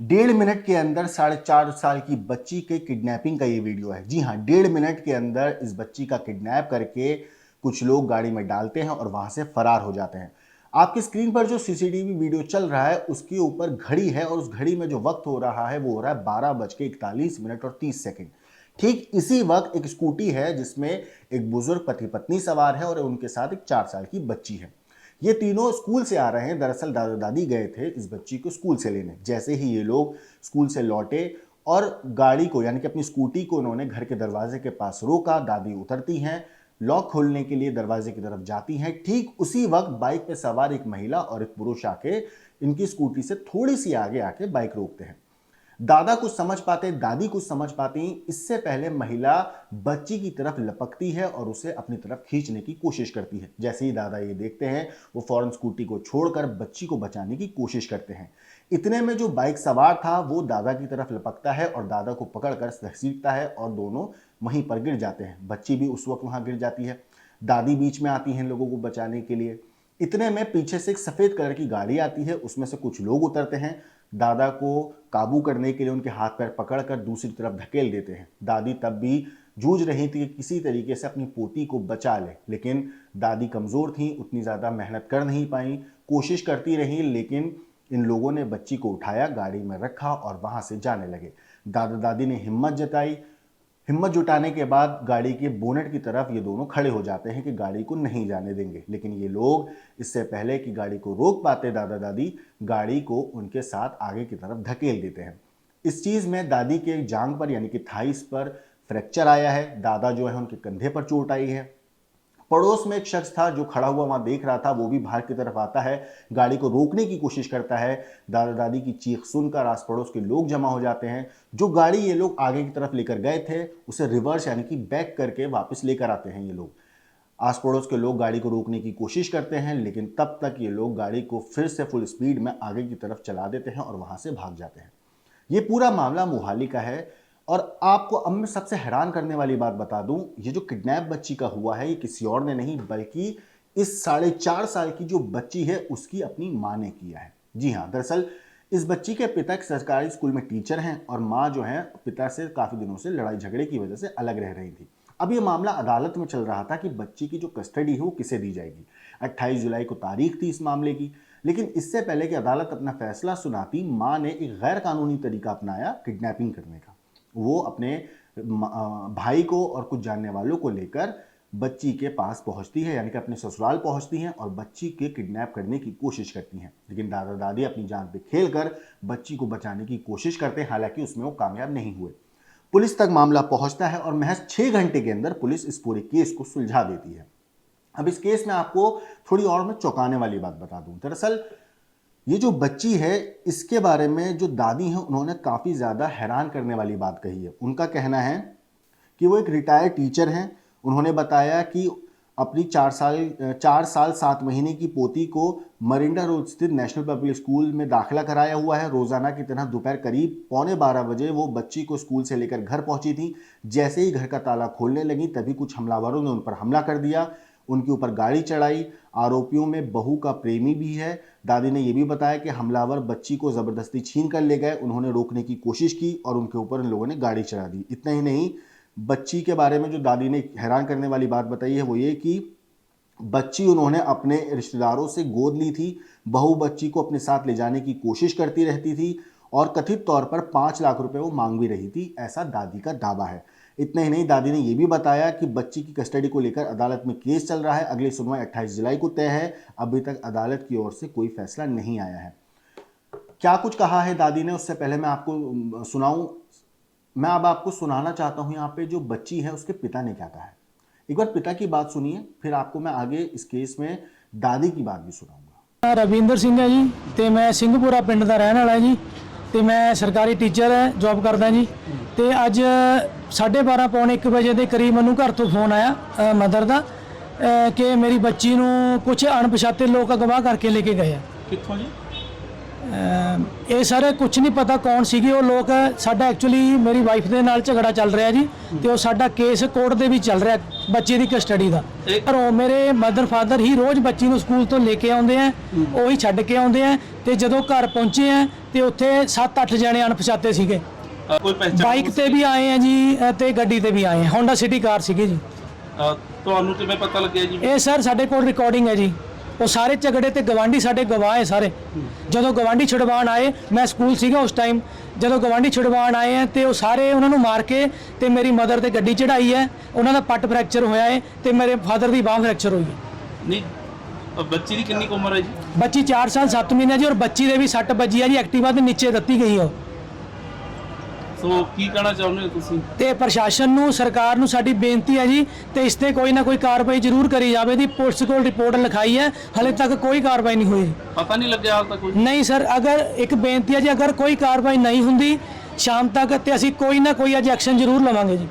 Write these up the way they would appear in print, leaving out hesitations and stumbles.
1.5 minute के अंदर 4.5 साल की बच्ची के किडनैपिंग का ये वीडियो है। जी हाँ, 1.5 मिनट के अंदर इस बच्ची का किडनैप करके कुछ लोग गाड़ी में डालते हैं और वहां से फरार हो जाते हैं। आपकी स्क्रीन पर जो सीसीटीवी वीडियो चल रहा है उसके ऊपर घड़ी है और उस घड़ी में जो वक्त हो रहा है वो हो रहा है 12:41 और 30 सेकंड। ठीक इसी वक्त एक स्कूटी है जिसमें एक बुजुर्ग पति पत्नी सवार है और उनके साथ एक 4 साल की बच्ची है। ये तीनों स्कूल से आ रहे हैं। दरअसल दादा दादी गए थे इस बच्ची को स्कूल से लेने। जैसे ही ये लोग स्कूल से लौटे और गाड़ी को यानी कि अपनी स्कूटी को उन्होंने घर के दरवाजे के पास रोका, दादी उतरती हैं, लॉक खोलने के लिए दरवाजे की तरफ जाती हैं। ठीक उसी वक्त बाइक पे सवार एक महिला और एक पुरुष आके इनकी स्कूटी से थोड़ी सी आगे आके बाइक रोकते हैं। दादा कुछ समझ पाते, दादी कुछ समझ पाती, इससे पहले महिला बच्ची की तरफ लपकती है और उसे अपनी तरफ खींचने की कोशिश करती है। जैसे ही दादा ये देखते हैं वो फौरन स्कूटी को छोड़कर बच्ची को बचाने की कोशिश करते हैं। इतने में जो बाइक सवार था वो दादा की तरफ लपकता है और दादा को पकड़कर घसीटता है और दोनों वहीं पर गिर जाते हैं। बच्ची भी उस वक्त वहां गिर जाती है। दादी बीच में आती हैं लोगों को बचाने के लिए। इतने में पीछे से एक सफेद कलर की गाड़ी आती है, उसमें से कुछ लोग उतरते हैं, दादा को काबू करने के लिए उनके हाथ पैर पकड़कर दूसरी तरफ धकेल देते हैं। दादी तब भी जूझ रही थी कि किसी तरीके से अपनी पोती को बचा ले, लेकिन दादी कमजोर थी, उतनी ज्यादा मेहनत कर नहीं पाई, कोशिश करती रही, लेकिन इन लोगों ने बच्ची को उठाया, गाड़ी में रखा और वहां से जाने लगे। दादा दादी ने हिम्मत जताई। हिम्मत जुटाने के बाद गाड़ी के बोनेट की तरफ ये दोनों खड़े हो जाते हैं कि गाड़ी को नहीं जाने देंगे, लेकिन ये लोग इससे पहले कि गाड़ी को रोक पाते दादा दादी गाड़ी को उनके साथ आगे की तरफ धकेल देते हैं। इस चीज में दादी के जांघ पर यानी कि थाइस पर फ्रैक्चर आया है। दादा जो है उनके कंधे पर चोट आई है। पड़ोस में एक शख्स था जो खड़ा हुआ वहां देख रहा था, वो भी बाहर की तरफ आता है, गाड़ी को रोकने की कोशिश करता है। दादा दादी की चीख सुनकर आस पड़ोस के लोग जमा हो जाते हैं। जो गाड़ी ये लोग आगे की तरफ लेकर गए थे उसे रिवर्स यानी कि बैक करके वापस लेकर आते हैं ये लोग। आस पड़ोस के लोग गाड़ी को रोकने की कोशिश करते हैं, लेकिन तब तक ये लोग गाड़ी को फिर से फुल स्पीड में आगे की तरफ चला देते हैं और वहां से भाग जाते हैं। ये पूरा मामला मोहाली का है। और आपको अब मैं सबसे हैरान करने वाली बात बता दूं, ये जो किडनैप बच्ची का हुआ है ये किसी और ने नहीं बल्कि इस 4.5 साल की जो बच्ची है उसकी अपनी मां ने किया है। जी हां, दरअसल इस बच्ची के पिता एक सरकारी स्कूल में टीचर हैं और मां जो है पिता से काफी दिनों से लड़ाई झगड़े की वजह से अलग रह रही थी। अब ये मामला अदालत में चल रहा था कि बच्ची की जो कस्टडी है वो किसे दी जाएगी। 28 जुलाई को तारीख थी इस मामले की, लेकिन इससे पहले कि अदालत अपना फैसला सुनाती मां ने एक गैर कानूनी तरीका अपनाया किडनैपिंग करने का। वो अपने भाई को और कुछ जानने वालों को लेकर बच्ची के पास पहुंचती है, यानी कि अपने ससुराल पहुंचती हैं और बच्ची के किडनैप करने की कोशिश करती हैं। लेकिन दादा दादी अपनी जान पे खेलकर बच्ची को बचाने की कोशिश करते हैं, हालांकि उसमें वो कामयाब नहीं हुए। पुलिस तक मामला पहुंचता है और महज 6 घंटे के अंदर पुलिस इस पूरे केस को सुलझा देती है। अब इस केस में आपको थोड़ी और मैं चौंकाने वाली बात बता दूं। दरअसल ये जो बच्ची है इसके बारे में जो दादी हैं उन्होंने काफ़ी ज़्यादा हैरान करने वाली बात कही है। उनका कहना है कि वो एक रिटायर्ड टीचर हैं। उन्होंने बताया कि अपनी 4 साल 7 महीने की पोती को मरिंडा रोड स्थित नेशनल पब्लिक स्कूल में दाखिला कराया हुआ है। रोज़ाना की तरह दोपहर करीब 11:15 बजे वो बच्ची को स्कूल से लेकर घर पहुंची थी। जैसे ही घर का ताला खोलने लगी तभी कुछ हमलावरों ने उन पर हमला कर दिया, उनके ऊपर गाड़ी चढ़ाई। आरोपियों में बहू का प्रेमी भी है। दादी ने यह भी बताया कि हमलावर बच्ची को जबरदस्ती छीन कर ले गए, उन्होंने रोकने की कोशिश की और उनके ऊपर उन लोगों ने गाड़ी चढ़ा दी। इतना ही नहीं, बच्ची के बारे में जो दादी ने हैरान करने वाली बात बताई है वो ये कि बच्ची उन्होंने अपने रिश्तेदारों से गोद ली थी। बहू बच्ची को अपने साथ ले जाने की कोशिश करती रहती थी और कथित तौर पर 5 लाख रुपए वो मांग भी रही थी, ऐसा दादी का दावा है। इतना ही नहीं, दादी ने यह भी बताया कि बच्ची की कस्टडी को लेकर अदालत में केस चल रहा है। अगली सुनवाई 28 जुलाई को तय है। अभी तक अदालत की ओर से कोई फैसला नहीं आया है। क्या कुछ कहा है दादी ने उससे पहले मैं आपको सुनाऊं। मैं अब आपको सुनाना चाहता हूं यहाँ पे जो बच्ची है उसके पिता ने क्या कहा है। एक बार पिता की बात सुनिए, फिर आपको मैं आगे इस केस में दादी की बात भी सुनाऊंगा। रविंदर सिंह है जी, तो मैं सिंहपुरा पिंड का रहने वाला जी, तो मैं सरकारी टीचर है, जॉब करदा जी। तो अज 12:30 पौने 1 बजे के करीब मैनू घर तो फोन आया मदर का कि मेरी बच्ची नूं कुछ अणपछाते लोग अगवा करके लेके गए। कित्थों जी? ਇਹ ਸਰ ਕੁਝ ਨਹੀਂ ਪਤਾ ਕੌਣ ਸੀਗੇ ਉਹ ਲੋਕ। ਸਾਡਾ ਐਕਚੁਅਲੀ ਮੇਰੀ ਵਾਈਫ ਦੇ ਨਾਲ ਝਗੜਾ ਚੱਲ ਰਿਹਾ ਜੀ, ਤੇ ਉਹ ਸਾਡਾ ਕੇਸ ਕੋਰਟ ਦੇ ਵਿੱਚ ਚੱਲ ਰਿਹਾ ਬੱਚੇ ਦੀ ਕਸਟਡੀ ਦਾ। ਪਰ ਉਹ ਮੇਰੇ ਮਦਰ ਫਾਦਰ ਹੀ ਰੋਜ਼ ਬੱਚੀ ਨੂੰ ਸਕੂਲ ਤੋਂ ਲੈ ਕੇ ਆਉਂਦੇ ਆ, ਉਹੀ ਛੱਡ ਕੇ ਆਉਂਦੇ ਆ, ਤੇ ਜਦੋਂ ਘਰ ਪਹੁੰਚੇ ਆ ਤੇ ਉੱਥੇ 7-8 ਜਣੇ ਅਣਪਛਾਤੇ ਸੀਗੇ। ਕੋਈ ਪਹਿਚਾਣ ਬਾਈਕ ਤੇ ਵੀ ਆਏ ਆ ਜੀ ਤੇ ਗੱਡੀ ਤੇ ਵੀ ਆਏ ਆ, ਹੋਂਡਾ ਸਿਟੀ ਕਾਰ ਸੀਗੀ ਜੀ। ਤੁਹਾਨੂੰ ਕਿਵੇਂ ਪਤਾ ਲੱਗਿਆ ਜੀ? ਇਹ ਸਰ ਸਾਡੇ ਕੋਲ ਰਿਕਾਰਡਿੰਗ ਹੈ ਜੀ। ਉਹ ਸਾਰੇ ਝਗੜੇ ਤੇ ਗਵਾਂਢੀ ਸਾਡੇ ਗਵਾਹ ਹੈ ਸਾਰੇ। ਜਦੋਂ ਗਵਾਂਢੀ ਛੁਡਵਾਉਣ ਆਏ, ਮੈਂ ਸਕੂਲ ਸੀਗਾ ਉਸ ਟਾਈਮ, ਜਦੋਂ ਗਵਾਂਢੀ ਛੁਡਵਾਉਣ ਆਏ ਆ ਤੇ ਉਹ ਸਾਰੇ ਉਹਨਾਂ ਨੂੰ ਮਾਰ ਕੇ ਤੇ ਮੇਰੀ ਮਦਰ ਤੇ ਗੱਡੀ ਚੜਾਈ ਹੈ। ਉਹਨਾਂ ਦਾ ਪੱਟ ਫ੍ਰੈਕਚਰ ਹੋਇਆ ਹੈ ਤੇ ਮੇਰੇ ਫਾਦਰ ਦੀ ਬਾਂਹ ਫ੍ਰੈਕਚਰ ਹੋਈ ਹੈ। ਨਹੀਂ, ਬੱਚੀ ਦੀ ਕਿੰਨੀ ਕੁ ਉਮਰ ਹੈ ਜੀ? ਬੱਚੀ 4 ਸਾਲ 7 ਮਹੀਨੇ ਜੀ, ਔਰ ਬੱਚੀ ਦੇ ਵੀ ਸੱਟ ਵੱਜੀ ਹੈ ਜੀ, ਐਕਟਿਵਾ ਦੇ ਨੀਚੇ ਦਿੱਤੀ ਗਈ ਹੈ। ਸੋ ਕੀ ਕਹਿਣਾ ਚਾਹੁੰਦੇ ਹੋ ਤੁਸੀਂ? ਤੇ ਪ੍ਰਸ਼ਾਸਨ ਨੂੰ, ਸਰਕਾਰ ਨੂੰ ਸਾਡੀ ਬੇਨਤੀ ਹੈ ਜੀ, ਤੇ ਇਸ ਤੇ ਕੋਈ ਨਾ ਕੋਈ ਕਾਰਵਾਈ ਜ਼ਰੂਰ ਕਰੀ ਜਾਵੇ। ਦੀ ਪੁਲਿਸ ਕੋਲ ਰਿਪੋਰਟ ਲਿਖਾਈ ਹੈ, ਹਲੇ ਤੱਕ ਕੋਈ ਕਾਰਵਾਈ ਨਹੀਂ ਹੋਈ। ਪਤਾ ਨਹੀਂ ਲੱਗਿਆ ਹਾਲ ਤੱਕ ਕੋਈ? ਨਹੀਂ ਸਰ, ਅਗਰ ਇੱਕ ਬੇਨਤੀ ਹੈ ਜੀ, ਅਗਰ ਕੋਈ ਕਾਰਵਾਈ ਨਹੀਂ ਹੁੰਦੀ ਸ਼ਾਮ ਤੱਕ, ਤੇ ਅਸੀਂ ਕੋਈ ਨਾ ਕੋਈ ਅੱਜ ਐਕਸ਼ਨ ਜ਼ਰੂਰ ਲਵਾਂਗੇ ਜੀ।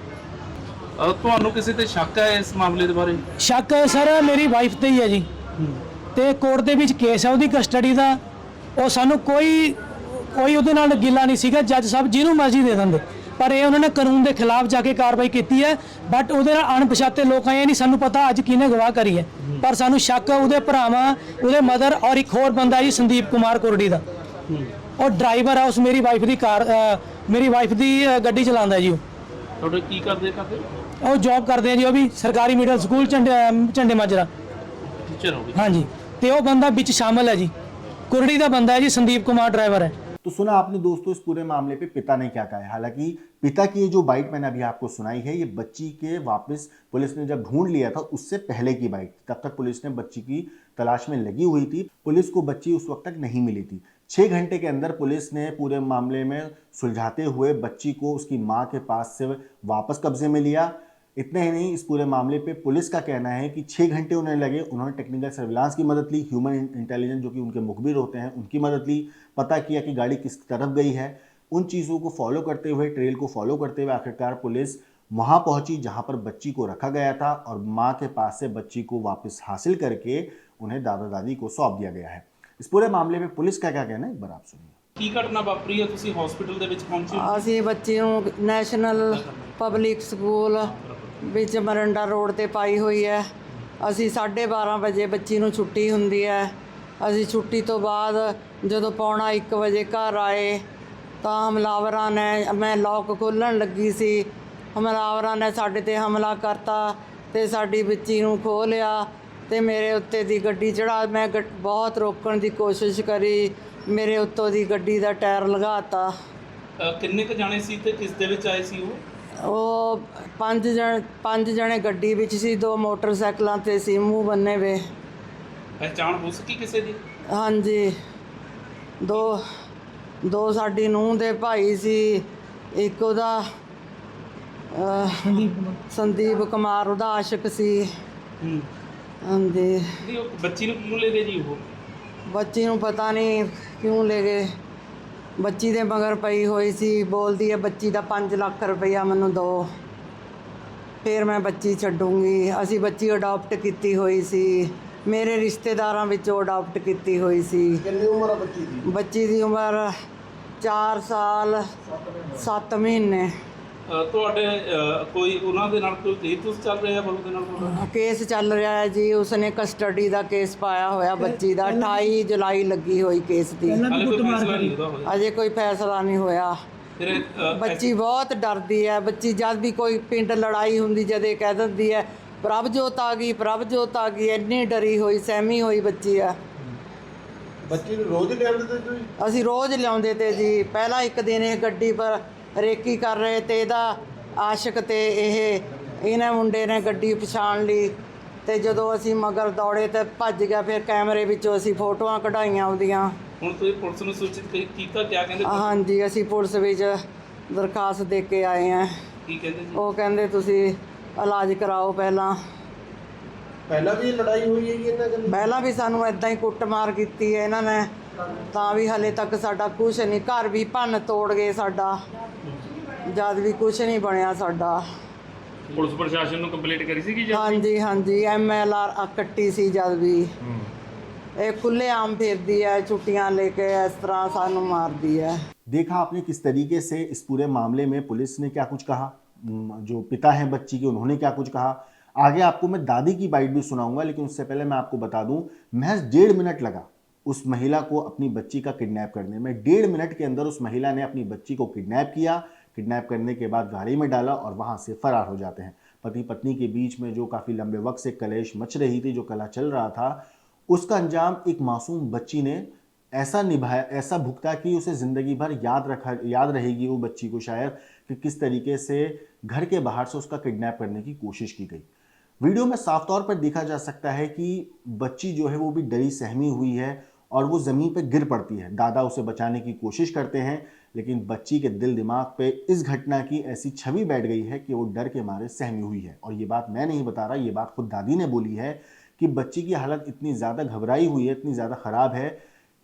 ਤੁਹਾਨੂੰ ਕਿਸੇ ਤੇ ਸ਼ੱਕ ਹੈ ਇਸ ਮਾਮਲੇ ਦੇ ਬਾਰੇ? ਸ਼ੱਕ ਹੈ ਸਰ ਮੇਰੀ ਵਾਈਫ ਤੇ ਹੀ ਹੈ ਜੀ, ਤੇ ਕੋਰਟ ਦੇ ਵਿੱਚ ਕੇਸ ਹੈ ਉਹਦੀ ਕਸਟਡੀ ਦਾ। ਉਹ ਸਾਨੂੰ ਕੋਈ ਉਹਦੇ ਨਾਲ ਗਿਲਾ ਨਹੀਂ ਸੀਗਾ, ਜੱਜ ਸਾਹਿਬ ਜਿਹਨੂੰ ਮਰਜ਼ੀ ਦੇ ਦਿੰਦੇ, ਪਰ ਇਹ ਉਹਨਾਂ ਨੇ ਕਾਨੂੰਨ ਦੇ ਖਿਲਾਫ ਜਾ ਕੇ ਕਾਰਵਾਈ ਕੀਤੀ ਹੈ। ਬਟ ਉਹਦੇ ਨਾਲ ਅਣਪਛਾਤੇ ਲੋਕ ਆਏ, ਨਹੀਂ ਸਾਨੂੰ ਪਤਾ ਅੱਜ ਕਿਹਨੇ ਗਵਾਹ ਕਰੀ ਹੈ, ਪਰ ਸਾਨੂੰ ਸ਼ੱਕ ਉਹਦੇ ਭਰਾਵਾਂ, ਉਹਦੇ ਮਦਰ ਔਰ ਇੱਕ ਹੋਰ ਬੰਦਾ ਜੀ ਸੰਦੀਪ ਕੁਮਾਰ ਕੋਰੜੀ ਦਾ। ਉਹ ਡਰਾਈਵਰ ਆ ਉਸ ਮੇਰੀ ਵਾਈਫ ਦੀ ਕਾਰ, ਮੇਰੀ ਵਾਈਫ ਦੀ ਗੱਡੀ ਚਲਾਉਂਦਾ ਜੀ। ਤੁਹਾਡੇ ਕੀ ਕਰਦੇ? ਉਹ ਜੌਬ ਕਰਦੇ ਆ ਜੀ, ਉਹ ਵੀ ਸਰਕਾਰੀ ਮਿਡਲ ਸਕੂਲ ਝੰਡੇ ਮਾਜਰਾ ਟੀਚਰ ਹੋ ਗਏ। ਹਾਂਜੀ, ਤੇ ਉਹ ਬੰਦਾ ਵਿੱਚ शामिल है जी, कुरड़ी का बंदा है जी, संदीप कुमार ड्राइवर है। तो सुना आपने दोस्तों इस पूरे मामले पे पिता ने क्या कहा है। हालांकि पिता की ये जो बाइट मैंने अभी आपको सुनाई है, ये बच्ची के वापस पुलिस ने जब ढूंढ लिया था उससे पहले की बाइट। तब तक पुलिस ने बच्ची की तलाश में लगी हुई थी, पुलिस को बच्ची उस वक्त तक नहीं मिली थी। 6 घंटे के अंदर पुलिस ने पूरे मामले में सुलझाते हुए बच्ची को उसकी माँ के पास से वापस कब्जे में लिया। इतना ही नहीं, इस पूरे मामले पे पुलिस का कहना है कि 6 घंटे उन्हें लगे। उन्होंने टेक्निकल सर्विलांस की मदद ली, ह्यूमन इंटेलिजेंस जो कि उनके मुखबिर होते हैं उनकी मदद ली, पता किया कि गाड़ी किस तरफ गई है। उन चीज़ों को फॉलो करते हुए, ट्रेल को फॉलो करते हुए आखिरकार पुलिस वहाँ पहुंची जहाँ पर बच्ची को रखा गया था, और माँ के पास से बच्ची को वापस हासिल करके उन्हें दादा दादी को सौंप दिया गया है। इस पूरे मामले में पुलिस का क्या कहना है, एक बार आप सुनिए। ਕੀ ਘਟਨਾ ਵਾਪਰੀ ਹੈ? ਤੁਸੀਂ ਹਸਪੀਟਲ ਦੇ ਵਿੱਚ ਪਹੁੰਚੇ ਹੋ? ਅਸੀਂ ਬੱਚੀ ਨੂੰ ਨੈਸ਼ਨਲ ਪਬਲਿਕ ਸਕੂਲ ਵਿੱਚ ਮਰੰਡਾ ਰੋਡ ਤੇ ਪਾਈ ਹੋਈ ਹੈ। ਅਸੀਂ 12:30 ਵਜੇ ਬੱਚੀ ਨੂੰ ਛੁੱਟੀ ਹੁੰਦੀ ਹੈ। ਅਸੀਂ ਛੁੱਟੀ ਤੋਂ ਬਾਅਦ ਜਦੋਂ 1:45 ਵਜੇ ਘਰ ਆਏ ਤਾਂ ਹਮਲਾਵਰਾਂ ਨੇ, ਮੈਂ ਲੌਕ ਖੋਲ੍ਹਣ ਲੱਗੀ ਸੀ, ਹਮਲਾਵਰਾਂ ਨੇ ਸਾਡੇ ਤੇ ਹਮਲਾ ਕਰਤਾ ਤੇ ਸਾਡੀ ਬੱਚੀ ਨੂੰ ਖੋਹ ਲਿਆ ਤੇ ਮੇਰੇ ਉੱਤੇ ਦੀ ਗੱਡੀ ਚੜਾ। ਮੈਂ ਬਹੁਤ ਰੋਕਣ ਦੀ ਕੋਸ਼ਿਸ਼ ਕਰੀ, ਮੇਰੇ ਉੱਤੋਂ ਦੀ ਗੱਡੀ ਦਾ ਟਾਇਰ ਲਗਾਤਾ। ਕਿੰਨੇ ਕੁ ਜਾਣੇ ਸੀ ਤੇ ਕਿਸ ਦੇ ਵਿੱਚ ਆਏ ਸੀ ਉਹ 5 ਜਣੇ ਗੱਡੀ ਵਿੱਚ ਸੀ, 2 ਮੋਟਰਸਾਈਕਲਾਂ ਤੇ ਸੀ, ਮੂੰਹ ਬੰਨੇ ਵੇ। ਪਹਿਚਾਣ ਹੋ ਸਕੀ ਕਿਸੇ ਦੀ? ਹਾਂਜੀ, ਦੋ ਸਾਡੀ ਨੂੰਹ ਦੇ ਭਾਈ ਸੀ, ਇੱਕ ਉਹਦਾ ਸੰਦੀਪ ਕੁਮਾਰ ਉਹਦਾ ਆਸ਼ਿਕ ਸੀ। ਹਾਂਜੀ, ਨਹੀਂ, ਉਹ ਬੱਚੀ ਨੂੰ ਕਿਉਂ ਲੈ ਗਏ ਜੀ? ਉਹ ਬੱਚੀ ਨੂੰ ਪਤਾ ਨਹੀਂ ਕਿਉਂ ਲੈ ਗਏ, ਬੱਚੀ ਦੇ ਮਗਰ ਪਈ ਹੋਈ ਸੀ, ਬੋਲਦੀ ਹੈ ਬੱਚੀ ਦਾ 5 ਲੱਖ ਰੁਪਈਆ ਮੈਨੂੰ ਦਿਓ, ਫਿਰ ਮੈਂ ਬੱਚੀ ਛੱਡੂੰਗੀ। ਅਸੀਂ ਬੱਚੀ ਅਡਾਪਟ ਕੀਤੀ ਹੋਈ ਸੀ, ਮੇਰੇ ਰਿਸ਼ਤੇਦਾਰਾਂ ਵਿੱਚੋਂ ਅਡਾਪਟ ਕੀਤੀ ਹੋਈ ਸੀ। ਕਿੰਨੀ ਉਮਰ ਹੈ ਬੱਚੀ ਦੀ? ਬੱਚੀ ਦੀ ਉਮਰ 4 ਸਾਲ 7 ਮਹੀਨੇ। ਤੁਹਾਡੇ ਕੋਈ ਉਹਨਾਂ ਦੇ ਨਾਲ ਕੋਈ ਕੇਸ ਚੱਲ ਰਿਹਾ ਬਲੂ ਦੇ ਨਾਲ ਤੁਹਾਡਾ? ਕੇਸ ਚੱਲ ਰਿਹਾ ਹੈ ਜੀ, ਉਸਨੇ ਕਸਟਡੀ ਦਾ ਕੇਸ ਪਾਇਆ ਹੋਇਆ ਬੱਚੀ ਦਾ। 28 ਜੁਲਾਈ ਲੱਗੀ ਹੋਈ ਕੇਸ ਦੀ, ਹਾਲੇ ਕੋਈ ਫੈਸਲਾ ਨਹੀਂ ਹੋਇਆ? ਅਜੇ ਕੋਈ ਫੈਸਲਾ ਨਹੀਂ ਹੋਇਆ। ਫਿਰ ਬੱਚੀ ਬਹੁਤ ਡਰਦੀ ਹੈ। ਬੱਚੀ ਜਦ ਵੀ ਕੋਈ ਪਿੰਡ ਲੜਾਈ ਹੁੰਦੀ ਜਦੇ ਕਹਿ ਦਿੰਦੀ ਹੈ ਪ੍ਰਭਜੋਤ ਆ ਗਈ, ਪ੍ਰਭਜੋਤ ਆ ਗਈ। ਇੰਨੀ ਡਰੀ ਹੋਈ, ਸਹਿਮੀ ਹੋਈ ਬੱਚੀ ਆ। ਬੱਚੀ ਨੂੰ ਰੋਜ਼ ਲਿਆਉਂਦੇ ਤੇ ਤੁਸੀਂ? ਅਸੀਂ ਰੋਜ਼ ਲਿਆਉਂਦੇ ਤੇ ਜੀ। ਪਹਿਲਾਂ ਇੱਕ ਦਿਨ ਇਹ ਗੱਡੀ ਪਰ ਰੇਕੀ ਕਰ ਰਹੇ ਤੇ ਇਹਦਾ ਆਸ਼ਿਕ ਤੇ ਇਹਨੇ ਮੁੰਡੇ ਨੇ ਗੱਡੀ ਪਛਾਣ ਲਈ, ਤੇ ਜਦੋਂ ਅਸੀਂ ਮਗਰ ਦੌੜੇ ਤੇ ਭੱਜ ਗਿਆ। ਫਿਰ ਕੈਮਰੇ ਵਿੱਚੋਂ ਅਸੀਂ ਫੋਟੋਆਂ ਕਢਾਈਆਂ ਉਹਦੀਆਂ। ਹੁਣ ਤੁਸੀਂ ਪੁਲਿਸ ਨੂੰ ਸੂਚਿਤ ਕੀਤਾ? ਕਿਆ ਕਹਿੰਦੇ? ਹਾਂਜੀ, ਅਸੀਂ ਪੁਲਿਸ ਵਿੱਚ ਦਰਖਾਸਤ ਦੇ ਕੇ ਆਏ ਹਾਂ। ਕੀ ਕਹਿੰਦੇ ਜੀ? ਉਹ ਕਹਿੰਦੇ ਤੁਸੀਂ ਇਲਾਜ ਕਰਾਓ। ਪਹਿਲਾਂ ਵੀ ਲੜਾਈ ਹੋਈ ਹੈ ਇਹਨਾਂ ਨਾਲ? ਪਹਿਲਾਂ ਵੀ ਸਾਨੂੰ ਇਦਾਂ ਹੀ ਕੁੱਟਮਾਰ ਕੀਤੀ ਹੈ ਇਹਨਾਂ ਨੇ, ਤਾਂ ਵੀ ਹਲੇ ਤੱਕ ਸਾਡਾ ਕੁਛ ਨਹੀਂ। ਘਰ ਵੀ ਭੰਨ ਤੋੜ ਗਏ ਸਾਡਾ, ਜਦ ਵੀ ਕੁਛ ਨਹੀਂ ਬਣਿਆ ਸਾਡਾ। ਪੁਲਿਸ ਪ੍ਰਸ਼ਾਸਨ ਨੂੰ ਕੰਪਲੇਂਟ ਕਰੀ ਸੀ ਕਿ ਹਾਂਜੀ, MLR ਕੱਟੀ ਸੀ ਜਦ ਵੀ। ਇਹ ਖੁੱਲ੍ਹੇਆਮ ਫਿਰਦੀ ਹੈ, ਛੁੱਟੀਆਂ ਲੈ ਕੇ ਇਸ ਤਰ੍ਹਾਂ ਸਾਨੂੰ ਮਾਰਦੀ है। देखा आपने किस तरीके से इस पूरे मामले में पुलिस ने क्या कुछ कहा, जो पिता हैं बच्ची के उन्होंने क्या कुछ कहा। आगे आपको मैं दादी की बाइट भी सुनाऊंगा, लेकिन उससे पहले मैं आपको बता दूं, महज 1.5 मिनट लगा उस महिला को अपनी बच्ची का किडनैप करने में। 1.5 मिनट के अंदर उस महिला ने अपनी बच्ची को किडनैप किया। किडनैप करने के बाद गाड़ी में डाला और वहां से फरार हो जाते हैं। पति पत्नी के बीच में जो काफ़ी लंबे वक्त से कलेश मच रही थी, जो कलह चल रहा था, उसका अंजाम एक मासूम बच्ची ने ऐसा निभाया, ऐसा भुगता कि उसे ज़िंदगी भर याद रहेगी वो बच्ची को शायद, कि किस तरीके से घर के बाहर से उसका किडनैप करने की कोशिश की गई। वीडियो में साफ तौर पर देखा जा सकता है कि बच्ची जो है वो भी डरी सहमी हुई है और वो ज़मीन पर गिर पड़ती है। दादा उसे बचाने की कोशिश करते हैं, लेकिन बच्ची के दिल दिमाग पे इस घटना की ऐसी छवि बैठ गई है कि वो डर के मारे सहमी हुई है। और ये बात मैं नहीं बता रहा, ये बात खुद दादी ने बोली है कि बच्ची की हालत इतनी ज़्यादा घबराई हुई है, इतनी ज़्यादा ख़राब है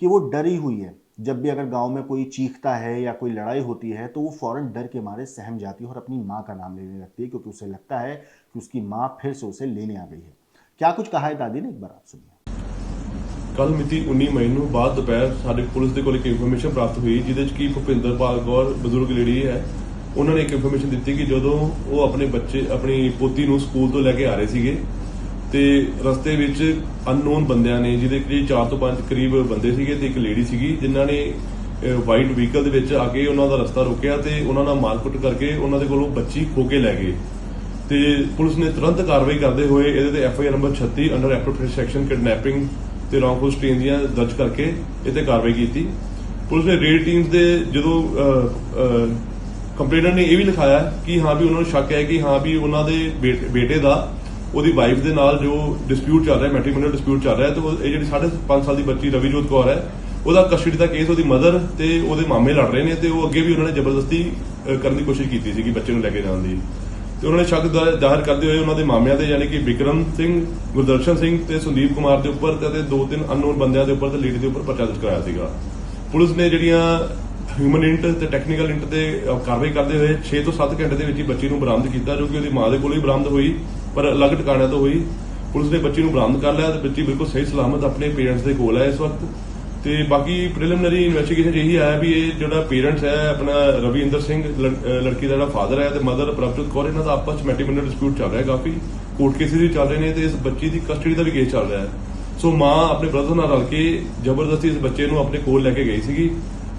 कि वो डरी हुई है। जब भी अगर गांव में कोई चीखता है या कोई लड़ाई होती है तो वो फ़ौरन डर के मारे सहम जाती है और अपनी माँ का नाम लेने लगती है, क्योंकि उसे लगता है कि उसकी माँ फिर से उसे लेने आ गई है। क्या कुछ कहा है दादी ने, एक बार आप सुनिए। ਕੱਲ ਮਿਤੀ 19 ਮਈ ਨੂੰ ਬਾਅਦ ਦੁਪਹਿਰ ਸਾਡੇ ਪੁਲਿਸ ਦੇ ਕੋਲ ਇੱਕ ਇਨਫੋਰਮੇਸ਼ਨ ਪ੍ਰਾਪਤ ਹੋਈ, ਜਿਹਦੇ ਵਿੱਚ ਕਿ ਭੁਪਿੰਦਰਪਾਲ ਕੌਰ ਬਜ਼ੁਰਗ ਲੇਡੀ ਹੈ, ਉਹਨਾਂ ਨੇ ਇੱਕ ਇਨਫੋਰਮੇਸ਼ਨ ਦਿੱਤੀ ਕਿ ਜਦੋਂ ਉਹ ਆਪਣੀ ਪੋਤੀ ਨੂੰ ਸਕੂਲ ਤੋਂ ਲੈ ਕੇ ਆ ਰਹੇ ਸੀਗੇ ਤੇ ਰਸਤੇ ਵਿੱਚ ਅਨਨੋਨ ਬੰਦਿਆਂ ਨੇ, ਜਿਹਦੇ ਕਿ 4 ਤੋਂ 5 ਕਰੀਬ ਬੰਦੇ ਸੀਗੇ ਤੇ ਇੱਕ ਲੇਡੀ ਸੀਗੀ, ਜਿਨ੍ਹਾਂ ਨੇ ਵਾਈਟ ਵਹੀਕਲ ਦੇ ਵਿੱਚ ਆ ਕੇ ਉਹਨਾਂ ਦਾ ਰਸਤਾ ਰੋਕਿਆ ਤੇ ਉਹਨਾਂ ਨਾਲ ਮਾਰਕੁੱਟ ਕਰਕੇ ਉਹਨਾਂ ਦੇ ਕੋਲੋਂ ਬੱਚੀ ਖੋ ਕੇ ਲੈ ਗਏ। ਤੇ ਪੁਲਿਸ ਨੇ ਤੁਰੰਤ ਕਾਰਵਾਈ ਕਰਦੇ ਹੋਏ ਇਹਦੇ ਤੇ FIR number 36 under appropriate section kidnapping ਤੇ ਰੌਂਗਫੁਲ ਸਟੇਨ ਦੀਆਂ ਦਰਜ ਕਰਕੇ ਇਹ ਤੇ ਕਾਰਵਾਈ ਕੀਤੀ। ਪੁਲਿਸ ਨੇ ਰੇਡ ਟੀਮਸ ਦੇ ਜਦੋਂ ਕੰਪਲੇਨਰ ਨੇ ਇਹ ਵੀ ਲਿਖਾਇਆ ਕਿ ਹਾਂ ਵੀ ਉਹਨਾਂ ਨੂੰ ਸ਼ੱਕ ਹੈ ਕਿ ਹਾਂ ਵੀ ਉਹਨਾਂ ਦੇ ਬੇਟੇ ਦਾ ਉਹਦੀ ਵਾਈਫ ਦੇ ਨਾਲ ਜੋ ਡਿਸਪਿਊਟ ਚੱਲ ਰਿਹਾ, ਮੈਟ੍ਰੀਮੋਨੀਅਲ ਡਿਸਪਿਊਟ ਚੱਲ ਰਿਹਾ, ਤੇ ਇਹ ਜਿਹੜੀ 5.5 ਸਾਲ ਦੀ ਬੱਚੀ ਰਵੀਜੋਤ ਕੌਰ ਹੈ, ਉਹਦਾ ਕਸਟਡੀ ਦਾ ਕੇਸ ਉਹਦੀ ਮਦਰ ਤੇ ਉਹਦੇ ਮਾਮੇ ਲੜ ਰਹੇ ਨੇ ਤੇ ਉਹ ਅੱਗੇ ਵੀ ਉਹਨਾਂ ਨੇ ਜ਼ਬਰਦਸਤੀ ਕਰਨ ਦੀ ਕੋਸ਼ਿਸ਼ ਕੀਤੀ ਸੀਗੀ ਬੱਚੇ ਨੂੰ ਲੈ ਕੇ ਜਾਣ ਦੀ। ਤੇ ਉਹਨਾਂ ਨੇ ਸ਼ੱਕ ਜ਼ਾਹਰ ਕਰਦੇ ਹੋਏ ਉਹਨਾਂ ਦੇ ਮਾਮਿਆਂ ਦੇ, ਯਾਨੀ ਕਿ ਵਿਕਰਮ ਸਿੰਘ, ਗੁਰਦਰਸ਼ਨ ਸਿੰਘ ਤੇ ਸੰਦੀਪ ਕੁਮਾਰ ਦੇ ਉੱਪਰ ਤੇ 2-3 ਅਨਨੋਨ ਬੰਦਿਆਂ ਦੇ ਉੱਪਰ ਤੇ ਲੇਡੀ ਦੇ ਉੱਪਰ ਪਰਚਾ ਦਰਜ ਕਰਾਇਆ ਸੀਗਾ। ਪੁਲਿਸ ਨੇ ਜਿਹੜੀਆਂ ਹਿਊਮਨ ਇੰਟ ਤੇ ਟੈਕਨੀਕਲ ਇੰਟ ਤੇ ਕਾਰਵਾਈ ਕਰਦੇ ਹੋਏ 6 ਤੋਂ 7 ਘੰਟੇ ਦੇ ਵਿੱਚ ਹੀ ਬੱਚੀ ਨੂੰ ਬਰਾਮਦ ਕੀਤਾ, ਜੋ ਕਿ ਉਹਦੀ ਮਾਂ ਦੇ ਕੋਲੋਂ ਹੀ ਬਰਾਮਦ ਹੋਈ ਪਰ ਅਲੱਗ ਟਿਕਾਣਿਆਂ ਤੋਂ ਹੋਈ। ਪੁਲਿਸ ਨੇ ਬੱਚੀ ਨੂੰ ਬਰਾਮਦ ਕਰ ਲਿਆ ਤੇ ਬੱਚੀ ਬਿਲਕੁਲ ਸਹੀ ਸਲਾਮਤ ਆਪਣੇ ਪੇਰੈਂਟਸ ਦੇ ਕੋਲ ਹੈ ਇਸ ਵਕਤ। ਤੇ ਬਾਕੀ ਪ੍ਰੀਲਿਮਿਨਰੀ ਇਨਵੈਸਟੀਗੇਸ਼ਨ ਇਹੀ ਆਇਆ ਵੀ ਇਹ ਜਿਹੜਾ ਪੇਰੈਂਟਸ ਹੈ ਆਪਣਾ ਰਵਿੰਦਰ ਸਿੰਘ, ਲੜਕੀ ਦਾ ਜਿਹੜਾ ਫਾਦਰ ਹੈ, ਤੇ ਮਦਰ ਪ੍ਰਭਜੋਤ ਕੌਰ, ਇਹਨਾਂ ਦਾ ਆਪਸ ਚ ਮੈਟ੍ਰੀਮੋਨੀਅਲ ਡਿਸਪਿਊਟ ਚੱਲ ਰਿਹਾ, ਕਾਫੀ ਕੋਰਟ ਕੇਸਿਸ ਵੀ ਚੱਲ ਰਹੇ ਨੇ ਤੇ ਇਸ ਬੱਚੀ ਦੀ ਕਸਟਡੀ ਦਾ ਵੀ ਕੇਸ ਚੱਲ ਰਿਹਾ ਹੈ। ਸੋ ਮਾਂ ਆਪਣੇ ਬ੍ਰਦਰ ਨਾਲ ਰਲ ਕੇ ਜ਼ਬਰਦਸਤੀ ਇਸ ਬੱਚੇ ਨੂੰ ਆਪਣੇ ਕੋਲ ਲੈ ਕੇ ਗਈ ਸੀਗੀ।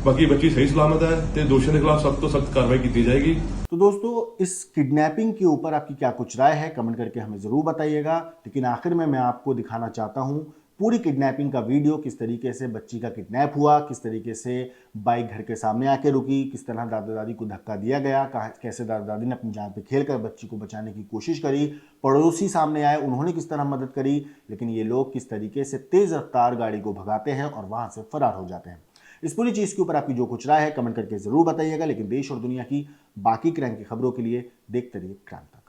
बाकी बच्ची सही सलामत है तो दोषियों के खिलाफ सख्त तो सख्त कार्रवाई की जाएगी। तो दोस्तों, इस किडनैपिंग के ऊपर आपकी क्या कुछ राय है, कमेंट करके हमें ज़रूर बताइएगा। लेकिन आखिर में मैं आपको दिखाना चाहता हूँ पूरी किडनैपिंग का वीडियो, किस तरीके से बच्ची का किडनैप हुआ, किस तरीके से बाइक घर के सामने आके रुकी, किस तरह दादा दादी को धक्का दिया गया, कैसे दादा दादी ने अपनी जान पे खेल कर बच्ची को बचाने की कोशिश करी, पड़ोसी सामने आए, उन्होंने किस तरह मदद करी, लेकिन ये लोग किस तरीके से तेज़ रफ्तार गाड़ी को भगाते हैं और वहाँ से फरार हो जाते हैं। इस पूरी चीज़ के ऊपर आपकी जो कुछ राय है कमेंट करके ज़रूर बताइएगा। लेकिन देश और दुनिया की बाकी क्राइम की खबरों के लिए देखते रहिए क्रांति।